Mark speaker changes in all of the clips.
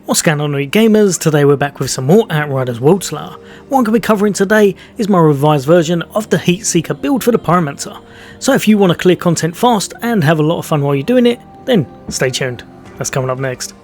Speaker 1: What's going on, gamers? Today we're back with some more Outriders Worldslayer. What I'm going to be covering today is my revised version of the Heatseeker build for the Pyromancer. So if you want to clear content fast and have a lot of fun while you're doing it, then stay tuned. That's coming up next.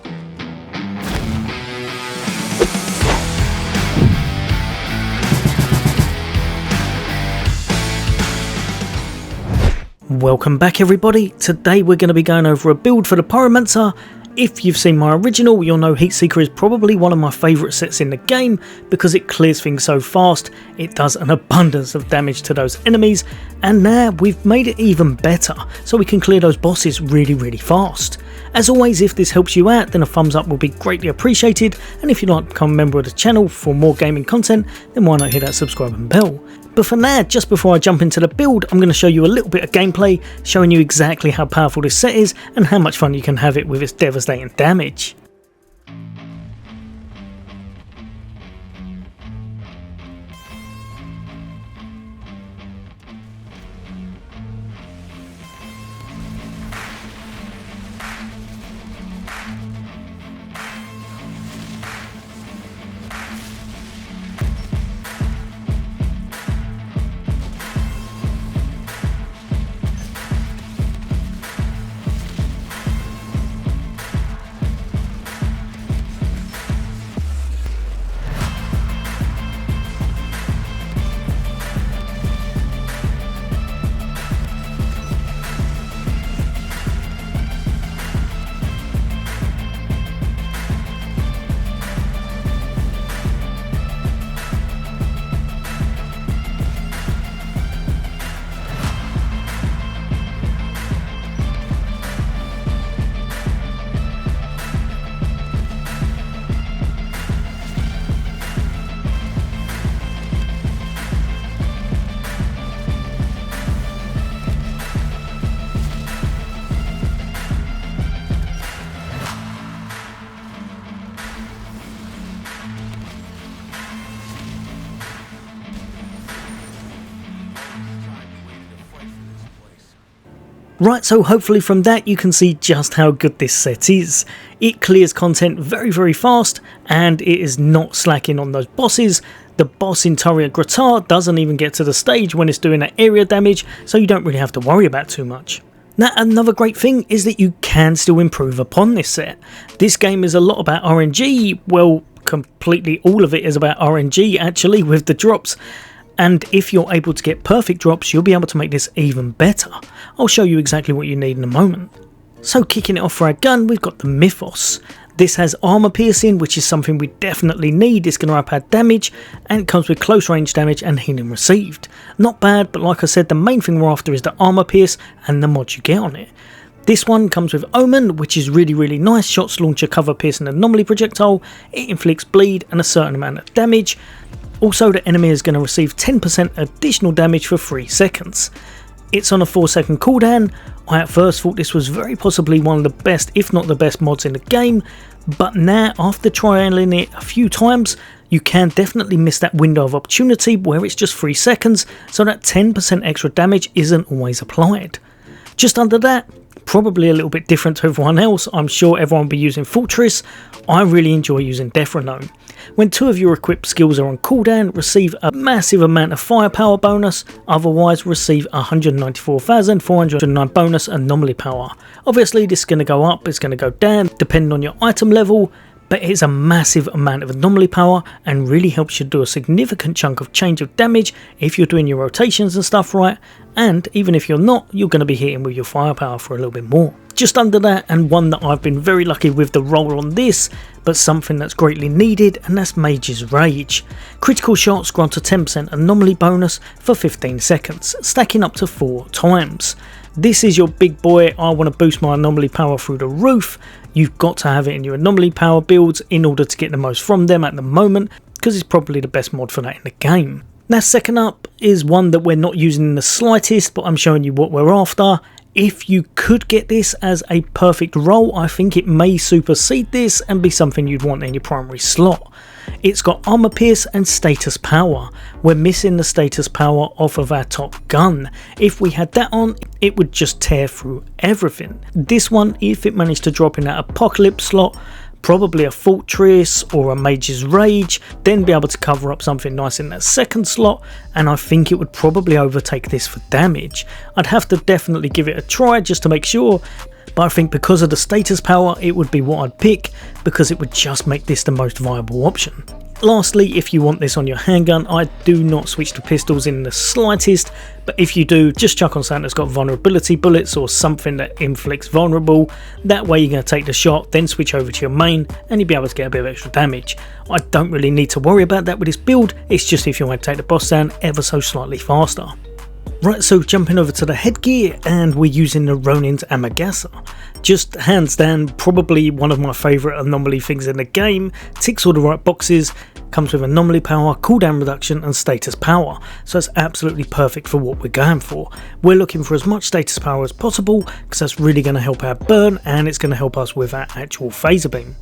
Speaker 1: Welcome back everybody. Today we're going to be going over a build for the Pyromancer. If you've seen my original, you'll know Heatseeker is probably one of my favourite sets in the game because it clears things so fast, it does an abundance of damage to those enemies, and now we've made it even better so we can clear those bosses really fast. As always, if this helps you out, then a thumbs up will be greatly appreciated, and if you'd like to become a member of the channel for more gaming content, then why not hit that subscribe and bell. But for now, just before I jump into the build, I'm going to show you a little bit of gameplay, showing you exactly how powerful this set is and how much fun you can have it with its devastating damage. Right, so hopefully from that you can see just how good this set is. It clears content very fast, and it is not slacking on those bosses. The boss in Turret Gratar doesn't even get to the stage when it's doing that area damage, so you don't really have to worry about too much. Now, another great thing is that you can still improve upon this set. This game is a lot about RNG, well, completely all of it is about RNG actually with the drops. And if you're able to get perfect drops, you'll be able to make this even better. I'll show you exactly what you need in a moment. So kicking it off for our gun, we've got the Mythos. This has armor piercing, which is something we definitely need. It's going to up our damage, and it comes with close range damage and healing received. Not bad, but like I said, the main thing we're after is the armor pierce and the mod you get on it. This one comes with Omen, which is really nice. Shots launch a cover piercing anomaly projectile. It inflicts bleed and a certain amount of damage. Also, the enemy is going to receive 10% additional damage for 3 seconds. It's on a 4-second cooldown. I at first thought this was very possibly one of the best, if not the best mods in the game, but now after trialing it a few times, you can definitely miss that window of opportunity where it's just 3 seconds, so that 10% extra damage isn't always applied. Just under that, probably a little bit different to everyone else, I'm sure everyone will be using Fortress. I really enjoy using Death Renome. When 2 of your equipped skills are on cooldown, receive a massive amount of firepower bonus, otherwise receive 194,409 bonus Anomaly Power. Obviously this is going to go up, it's going to go down depending on your item level, but it's a massive amount of Anomaly Power and really helps you do a significant chunk of change of damage if you're doing your rotations and stuff right, and even if you're not, you're going to be hitting with your firepower for a little bit more. Just under that, and one that I've been very lucky with the roll on this, but something that's greatly needed, and that's Mage's Rage. Critical shots grant a 10% anomaly bonus for 15 seconds, stacking up to 4 times. This is your big boy. I want to boost my anomaly power through the roof. You've got to have it in your anomaly power builds in order to get the most from them at the moment, because it's probably the best mod for that in the game. Now, second up is one that we're not using in the slightest, but I'm showing you what we're after. If you could get this as a perfect roll, I think it may supersede this and be something you'd want in your primary slot. It's got armor pierce and status power. We're missing the status power off of our top gun. If we had that on, it would just tear through everything. This one, if it managed to drop in that apocalypse slot, probably a Fortress or a Mage's Rage, then be able to cover up something nice in that second slot, and I think it would probably overtake this for damage. I'd have to definitely give it a try just to make sure, but I think because of the status power it would be what I'd pick, because it would just make this the most viable option. Lastly, if you want this on your handgun, I do not switch to pistols in the slightest, but if you do, just chuck on something that's got vulnerability bullets or something that inflicts vulnerable. That way you're going to take the shot, then switch over to your main, and you'll be able to get a bit of extra damage. I don't really need to worry about that with this build, it's just if you want to take the boss down ever so slightly faster. Right, so jumping over to the headgear, and we're using the Ronin's Amagasa. Just hands down, probably one of my favourite anomaly things in the game. Ticks all the right boxes, comes with Anomaly Power, cooldown reduction and status power, so it's absolutely perfect for what we're going for. We're looking for as much status power as possible, because that's really going to help our burn, and it's going to help us with our actual FaserBoom.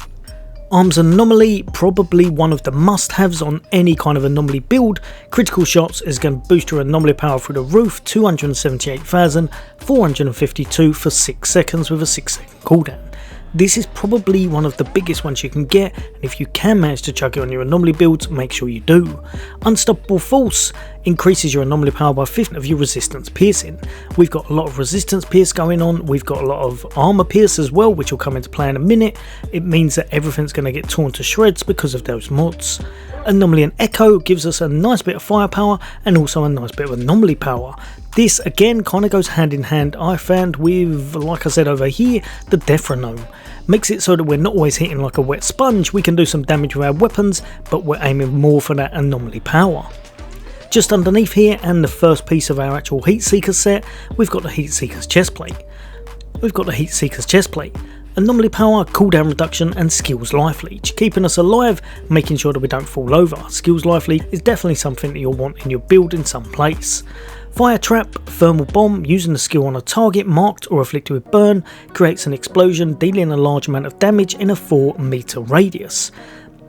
Speaker 1: Arms Anomaly, probably one of the must-haves on any kind of Anomaly build. Critical shots is going to boost your Anomaly Power through the roof, 278,452 for 6 seconds with a 6-second cooldown. This is probably one of the biggest ones you can get, and if you can manage to chuck it on your Anomaly builds, make sure you do. Unstoppable Force increases your Anomaly Power by 50% of your Resistance Piercing. We've got a lot of Resistance Pierce going on, we've got a lot of Armor Pierce as well, which will come into play in a minute. It means that everything's going to get torn to shreds because of those mods. Anomaly and Echo gives us a nice bit of firepower and also a nice bit of Anomaly Power. This again kind of goes hand in hand, I found, with, like I said over here, the Deathronome. Makes it so that we're not always hitting like a wet sponge. We can do some damage with our weapons, but we're aiming more for that Anomaly Power. Just underneath here, and the first piece of our actual Heatseeker set, we've got the Heatseeker's chestplate. Anomaly Power, cooldown reduction and Skills Life Leech, keeping us alive, making sure that we don't fall over. Skills Life Leech is definitely something that you'll want in your build in some place. Fire Trap, Thermal Bomb, using the skill on a target marked or afflicted with burn, creates an explosion dealing a large amount of damage in a 4-meter radius.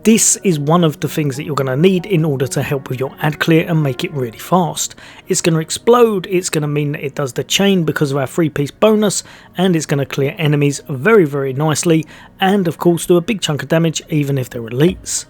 Speaker 1: This is one of the things that you're going to need in order to help with your ad clear and make it really fast. It's going to explode, it's going to mean that it does the chain because of our 3-piece bonus, and it's going to clear enemies very, very nicely, and of course do a big chunk of damage even if they're elites.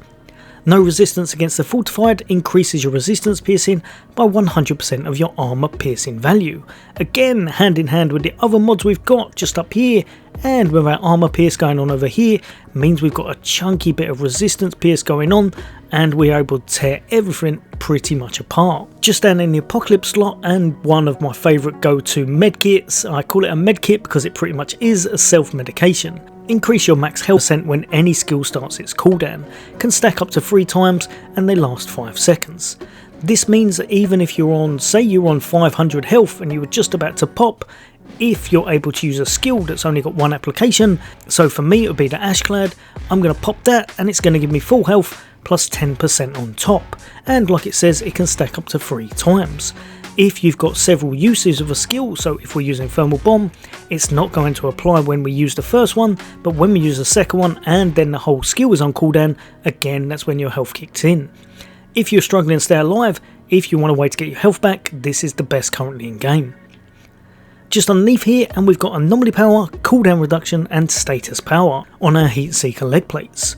Speaker 1: No resistance against the fortified increases your resistance piercing by 100% of your armor piercing value. Again, hand in hand with the other mods we've got just up here, and with our armor pierce going on over here, means we've got a chunky bit of resistance pierce going on, and we're able to tear everything pretty much apart. Just down in the Apocalypse slot, and one of my favourite go-to medkits. I call it a medkit because it pretty much is a self-medication. Increase your max health % when any skill starts its cooldown, can stack up to 3 times and they last 5 seconds. This means that even if you're on, say you're on 500 health and you were just about to pop, if you're able to use a skill that's only got 1 application, so for me it would be the Ashclad, I'm going to pop that and it's going to give me full health plus 10% on top, and like it says, it can stack up to 3 times. If you've got several uses of a skill, so if we're using Thermal Bomb, it's not going to apply when we use the first one, but when we use the second one and then the whole skill is on cooldown, again that's when your health kicks in. If you're struggling to stay alive, if you want a way to get your health back, this is the best currently in game. Just underneath here, and we've got Anomaly Power, cooldown reduction and status power on our Heatseeker leg plates.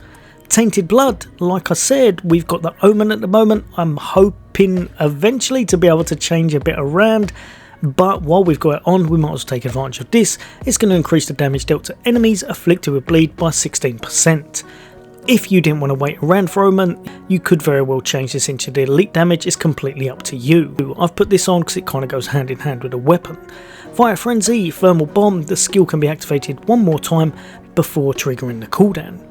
Speaker 1: Tainted Blood, like I said, we've got the Omen at the moment. I'm hoping eventually to be able to change a bit around, but while we've got it on, we might as well take advantage of this. It's going to increase the damage dealt to enemies afflicted with bleed by 16%. If you didn't want to wait around for Omen, you could very well change this into the elite damage. It's completely up to you. I've put this on because it kind of goes hand in hand with a weapon. Fire Frenzy, Thermal Bomb, the skill can be activated one more time before triggering the cooldown.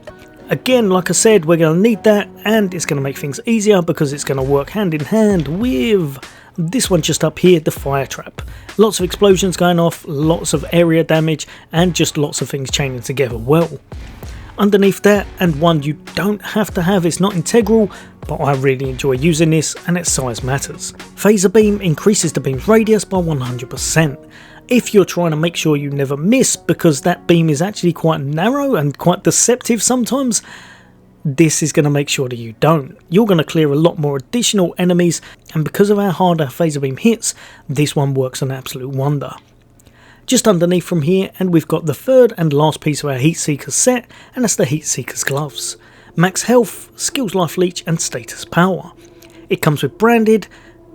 Speaker 1: Again, like I said, we're going to need that, and it's going to make things easier because it's going to work hand in hand with this one just up here, the Fire Trap. Lots of explosions going off, lots of area damage, and just lots of things chaining together well. Underneath that, and one you don't have to have, it's not integral, but I really enjoy using this, and its size matters. FaserBoom increases the beam's radius by 100%. If you're trying to make sure you never miss, because that beam is actually quite narrow and quite deceptive sometimes, this is going to make sure that you don't. You're going to clear a lot more additional enemies, and because of how hard our FaserBoom hits, this one works an absolute wonder. Just underneath from here, and we've got the third and last piece of our Heatseeker set, and that's the Heatseeker's gloves. Max health, skills life leech and status power. It comes with branded.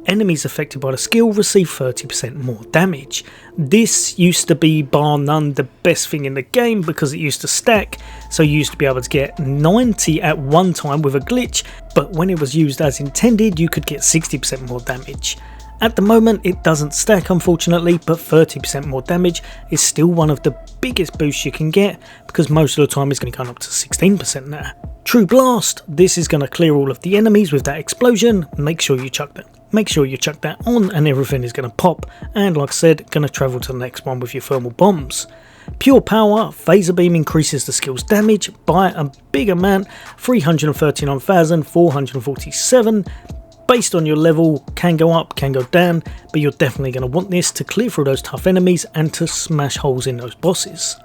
Speaker 1: Enemies affected by the skill receive 30% more damage. This used to be bar none the best thing in the game because it used to stack, so you used to be able to get 90 at one time with a glitch, but when it was used as intended you could get 60% more damage. At the moment it doesn't stack unfortunately, but 30% more damage is still one of the biggest boosts you can get because most of the time it's going to go up to 16% now. True Blast, this is going to clear all of the enemies with that explosion. Make sure you chuck that on and everything is going to pop, and like I said, going to travel to the next one with your thermal bombs. Pure Power, FaserBoom increases the skill's damage by a big amount, 339,447. Based on your level, can go up, can go down, but you're definitely going to want this to clear through those tough enemies and to smash holes in those bosses.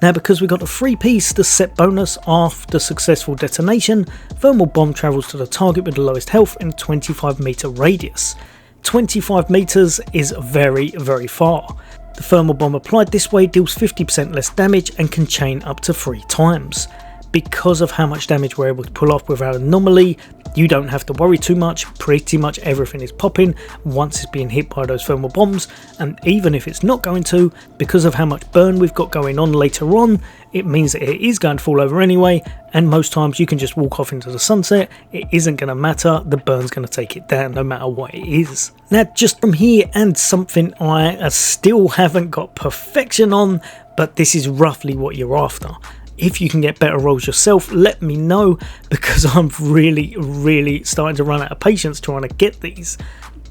Speaker 1: Now because we got the 3-piece, the set bonus after successful detonation, thermal bomb travels to the target with the lowest health in a 25 meter radius. 25 meters is very far. The thermal bomb applied this way deals 50% less damage and can chain up to 3 times. Because of how much damage we're able to pull off with our anomaly, you don't have to worry too much. Pretty much everything is popping once it's being hit by those thermal bombs, and even if it's not going to, because of how much burn we've got going on later on, it means that it is going to fall over anyway, and most times you can just walk off into the sunset. It isn't going to matter, the burn's going to take it down no matter what it is. Now just from here, and something I still haven't got perfection on, but this is roughly what you're after. If you can get better rolls yourself, let me know, because I'm really starting to run out of patience trying to get these.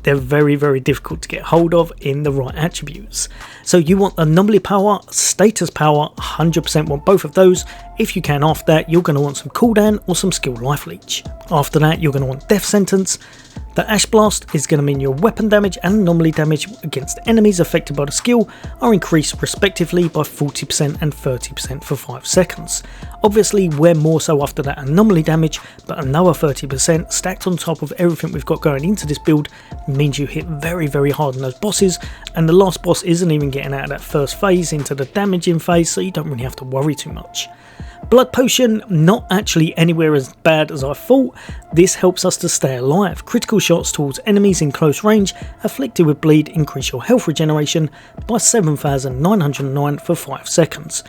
Speaker 1: They're very difficult to get hold of in the right attributes. So you want Anomaly Power, Status Power, 100% want both of those. If you can after that, you're going to want some cooldown or some skill life leech. After that, you're going to want Death Sentence. The Ash Blast is going to mean your weapon damage and anomaly damage against enemies affected by the skill are increased respectively by 40% and 30% for 5 seconds. Obviously we're more so after that anomaly damage, but another 30% stacked on top of everything we've got going into this build means you hit very hard on those bosses, and the last boss isn't even getting out of that first phase into the damaging phase, so you don't really have to worry too much. Blood Potion, not actually anywhere as bad as I thought. This helps us to stay alive. Critical shots towards enemies in close range afflicted with bleed increase your health regeneration by 7,909 for 5 seconds.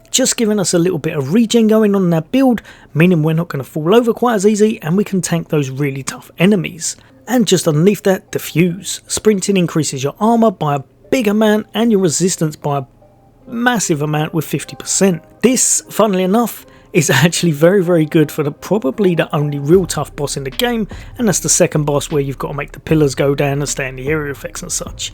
Speaker 1: Just giving us a little bit of regen going on in our build, meaning we're not going to fall over quite as easy and we can tank those really tough enemies. And just underneath that, Diffuse. Sprinting increases your armor by a big amount and your resistance by a massive amount with 50%. This, funnily enough, is actually very good for probably the only real tough boss in the game, and that's the second boss where you've got to make the pillars go down and stay in the area effects and such.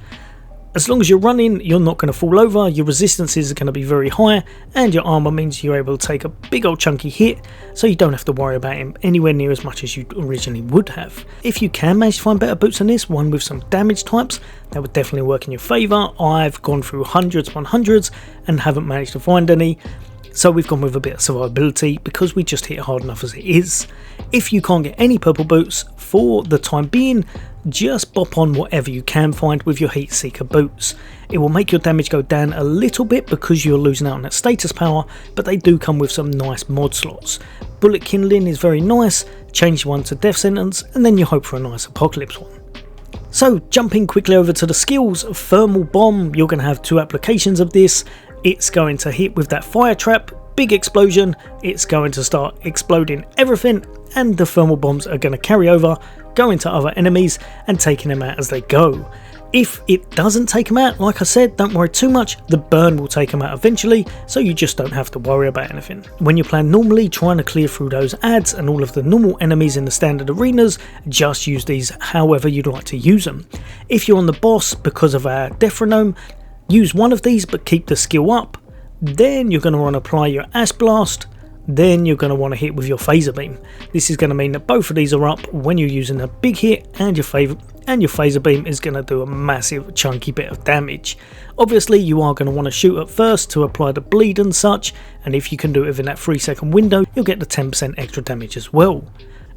Speaker 1: As long as you're running, you're not going to fall over, your resistances are going to be very high, and your armor means you're able to take a big old chunky hit, so you don't have to worry about him anywhere near as much as you originally would have. If you can manage to find better boots than this, one with some damage types, that would definitely work in your favour. I've gone through hundreds upon hundreds and haven't managed to find any, so we've gone with a bit of survivability because we just hit hard enough as it is. If you can't get any purple boots for the time being, just bop on whatever you can find with your Heatseeker boots. It will make your damage go down a little bit because you're losing out on that status power, but they do come with some nice mod slots. Bullet Kindling is very nice, change one to Death Sentence, and then you hope for a nice Apocalypse one. So jumping quickly over to the skills, Thermal Bomb, you're going to have 2 applications of this. It's going to hit with that fire trap, big explosion, it's going to start exploding everything, and the thermal bombs are going to carry over, go into other enemies and taking them out as they go. If it doesn't take them out, like I said, don't worry too much, the burn will take them out eventually, so you just don't have to worry about anything. When you're playing normally, trying to clear through those adds and all of the normal enemies in the standard arenas, just use these however you'd like to use them. If you're on the boss, because of our Defronome, use one of these but keep the skill up, then you're going to want to apply your Ash Blast, then you're going to want to hit with your FaserBoom. This is going to mean that both of these are up when you're using a big hit, and your FaserBoom is going to do a massive chunky bit of damage. Obviously you are going to want to shoot at first to apply the bleed and such, and if you can do it within that 3-second window, you'll get the 10% extra damage as well.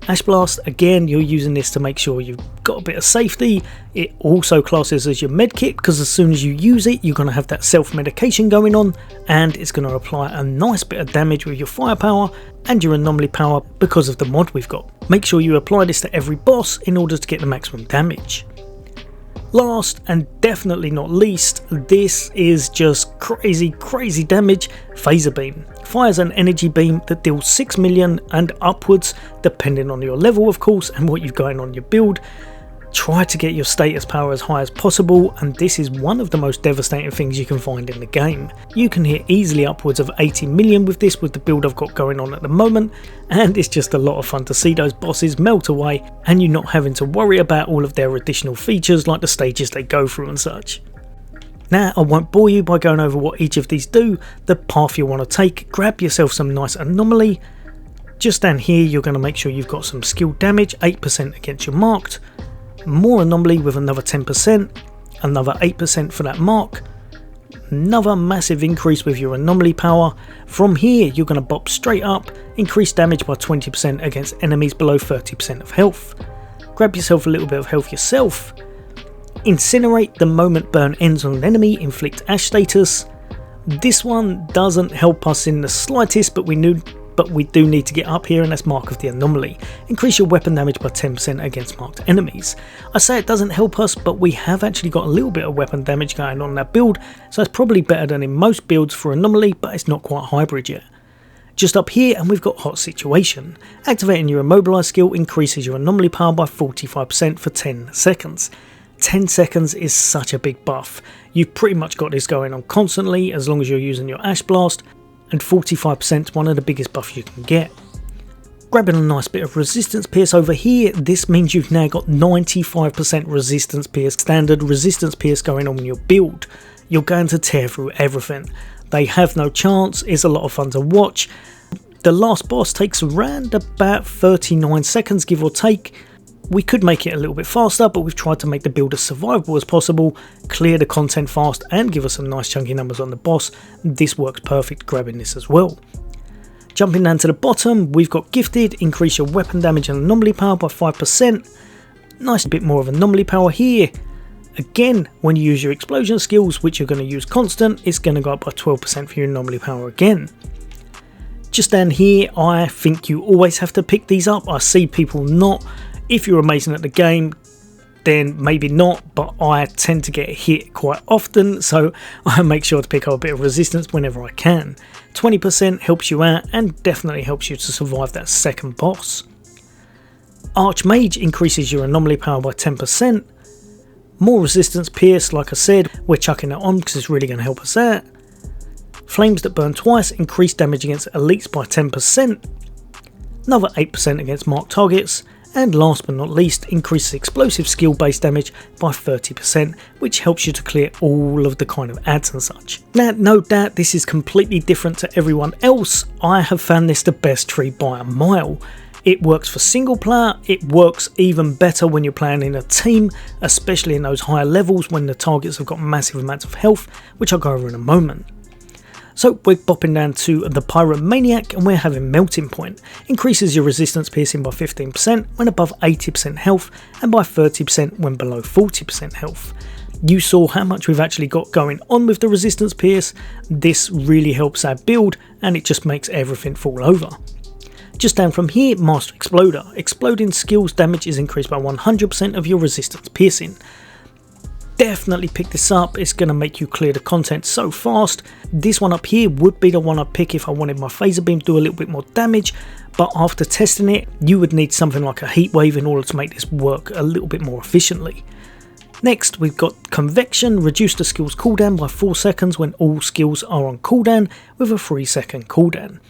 Speaker 1: Ash Blast, again, you're using this to make sure you've got a bit of safety. It also classes as your med kit, because as soon as you use it, you're going to have that self-medication going on, and it's going to apply a nice bit of damage with your firepower and your anomaly power because of the mod we've got. Make sure you apply this to every boss in order to get the maximum damage. Last and definitely not least, this is just crazy damage. FaserBoom fires an energy beam that deals 6 million and upwards, depending on your level of course and what you've got on your build. Try to get your status power as high as possible, and this is one of the most devastating things you can find in the game. You can hit easily upwards of 80 million with this, with the build I've got going on at the moment, and it's just a lot of fun to see those bosses melt away and you not having to worry about all of their additional features like the stages they go through and such. Now, I won't bore you by going over what each of these do. The path you want to take: grab yourself some nice anomaly. Just down here you're going to make sure you've got some skill damage, 8% against your marked. More anomaly with another 10%, another 8% for that mark, another massive increase with your anomaly power. From here you're going to bop straight up, increase damage by 20% against enemies below 30% of health. Grab yourself a little bit of health yourself. Incinerate, the moment burn ends on an enemy, inflict ash status. This one doesn't help us in the slightest, but we do need to get up here, and that's Mark of the Anomaly. Increase your weapon damage by 10% against marked enemies. I say it doesn't help us, but we have actually got a little bit of weapon damage going on that build, so it's probably better than in most builds for Anomaly, but it's not quite hybrid yet. Just up here, and we've got Hot Situation. Activating your Immobilize skill increases your Anomaly power by 45% for 10 seconds. 10 seconds is such a big buff. You've pretty much got this going on constantly as long as you're using your Ash Blast, and 45% is one of the biggest buffs you can get. Grabbing a nice bit of Resistance Pierce over here, this means you've now got 95% Resistance Pierce, standard Resistance Pierce going on in your build. You're going to tear through everything. They have no chance, it's a lot of fun to watch. The last boss takes around about 39 seconds, give or take. We could make it a little bit faster, but we've tried to make the build as survivable as possible, clear the content fast and give us some nice chunky numbers on the boss. This works perfect grabbing this as well. Jumping down to the bottom, we've got Gifted, increase your weapon damage and anomaly power by 5%. Nice bit more of anomaly power here. Again, when you use your explosion skills, which you're going to use constant, it's going to go up by 12% for your anomaly power again. Just down here, I think you always have to pick these up. I see people not. If you're amazing at the game, then maybe not, but I tend to get hit quite often, so I make sure to pick up a bit of resistance whenever I can. 20% helps you out and definitely helps you to survive that second boss. Archmage increases your anomaly power by 10%. More Resistance Pierce, like I said, we're chucking that on because it's really going to help us out. Flames that burn twice increase damage against elites by 10%. Another 8% against marked targets. And last but not least, increases explosive skill based damage by 30%, which helps you to clear all of the kind of ads and such. Now, no doubt this is completely different to everyone else. I have found this the best tree by a mile. It works for single player, it works even better when you're playing in a team, especially in those higher levels when the targets have got massive amounts of health, which I'll go over in a moment. So we're bopping down to the Pyromaniac and we're having Melting Point. Increases your resistance piercing by 15% when above 80% health and by 30% when below 40% health. You saw how much we've actually got going on with the resistance pierce. This really helps our build and it just makes everything fall over. Just down from here, Master Exploder. Exploding skills damage is increased by 100% of your resistance piercing. Definitely pick this up, it's going to make you clear the content so fast. This one up here would be the one I'd pick if I wanted my FaserBoom to do a little bit more damage, but after testing it, you would need something like a heat wave in order to make this work a little bit more efficiently. Next, we've got Convection, reduce the skills cooldown by 4 seconds when all skills are on cooldown with a 3-second cooldown.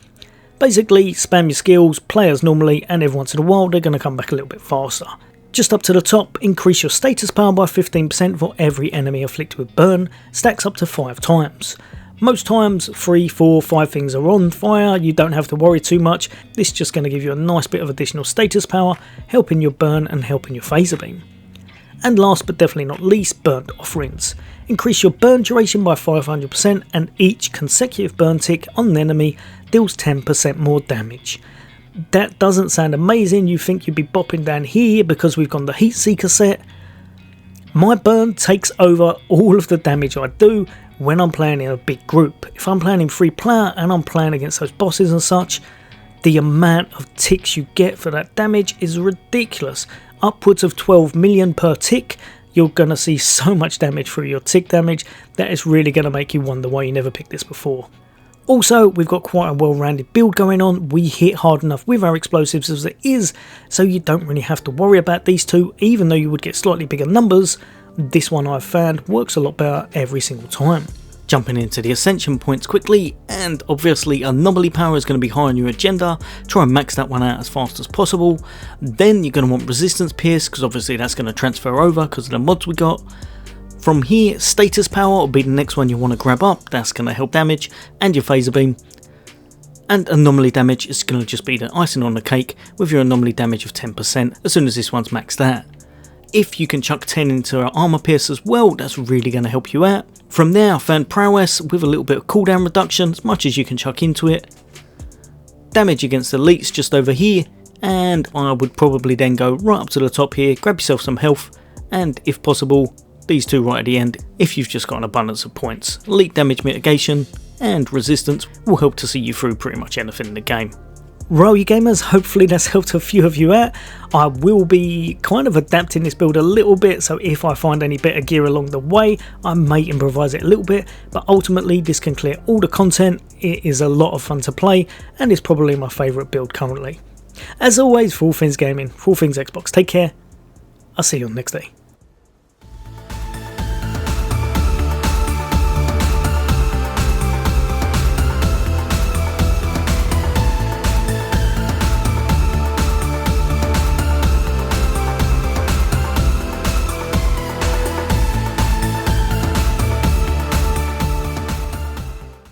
Speaker 1: Basically, spam your skills, play as normally, and every once in a while they're going to come back a little bit faster. Just up to the top, increase your status power by 15% for every enemy afflicted with burn, stacks up to 5 times. Most times 3, 4, 5 things are on fire, you don't have to worry too much. This is just going to give you a nice bit of additional status power, helping your burn and helping your FaserBoom. And last but definitely not least, Burnt Offerings. Increase your burn duration by 500% and each consecutive burn tick on an enemy deals 10% more damage. That doesn't sound amazing. You think you'd be bopping down here because we've gone the heatseeker set. My burn takes over all of the damage I do when I'm playing in a big group. If I'm playing in free player and I'm playing against those bosses and such, the amount of ticks you get for that damage is ridiculous. Upwards of 12 million per tick. You're going to see so much damage through your tick damage that is really going to make you wonder why you never picked this before. Also, we've got quite a well-rounded build going on. We hit hard enough with our explosives as it is, so you don't really have to worry about these two, even though you would get slightly bigger numbers. This one I've found works a lot better every single time. Jumping into the Ascension points quickly, and obviously Anomaly Power is going to be high on your agenda. Try and max that one out as fast as possible. Then you're going to want Resistance Pierce, because obviously that's going to transfer over because of the mods we got. From here, Status Power will be the next one you want to grab up. That's going to help damage, and your FaserBoom. And Anomaly damage is going to just be the icing on the cake with your Anomaly damage of 10% as soon as this one's maxed out. If you can chuck 10 into our Armor Pierce as well, that's really going to help you out. From there I found Prowess with a little bit of cooldown reduction, as much as you can chuck into it. Damage against elites just over here, and I would probably then go right up to the top here, grab yourself some health, and if possible, these two right at the end if you've just got an abundance of points. Elite damage mitigation and resistance will help to see you through pretty much anything in the game. Roll you gamers, hopefully that's helped a few of you out. I will be kind of adapting this build a little bit, so if I find any better gear along the way, I may improvise it a little bit, but ultimately this can clear all the content. It is a lot of fun to play, and it's probably my favourite build currently. As always, for all things gaming, for all things Xbox, take care. I'll see you on next day.